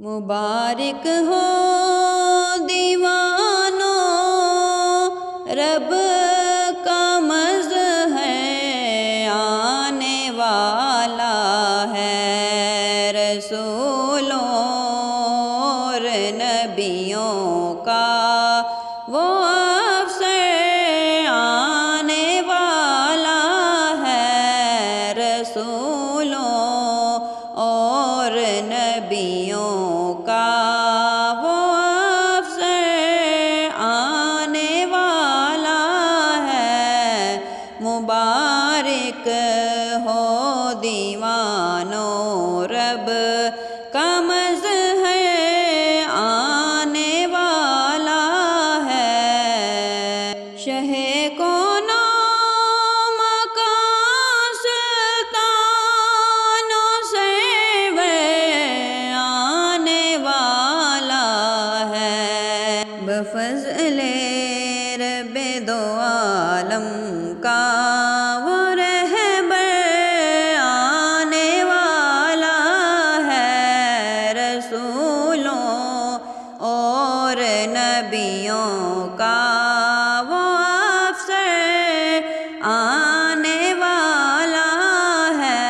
مبارک ہو دیوانوں، رب کا مظہر آنے والا ہے، رسولوں اور نبیوں کا وہ افسر آنے والا ہے، رسولوں اور نبیوں کا وہ افسر آنے والا ہے، مبارک ہو دیوانوں، رب کا مظہر آنے والا ہے، شہ کون و مکان سلطانوں سرور آنے والا ہے، بفضل رب دو عالم کا وہ رہبر آنے والا ہے، رسولوں اور نبیوں کا وہ افسر آنے والا ہے،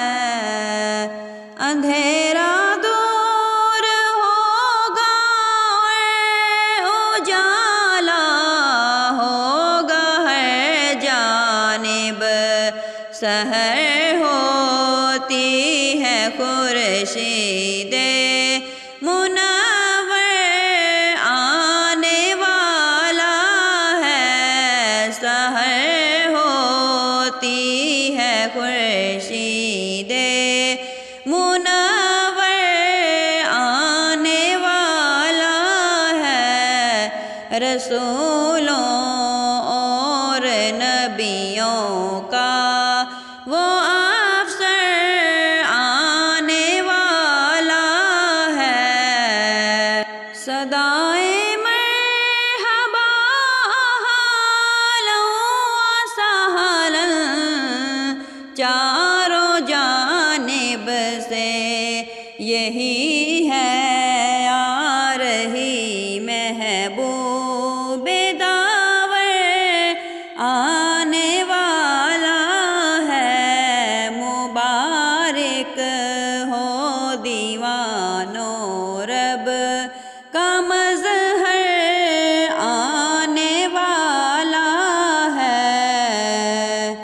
اندھیرا دور ہوگا اور اجالا ہوگا ہر جانب، سحر ہوتی ہے خورشید منور آنے والا ہے، سحر ہوتی ہے خورشید منور آنے والا ہے، رسولوں اور نبیوں کا وہ افسر آنے والا ہے، صدائے مرحبا اہلا و سہلا چاروں جانب سے یہی ہے آ رہی محبوب داور آنے والا ہے، مبارک ہو دی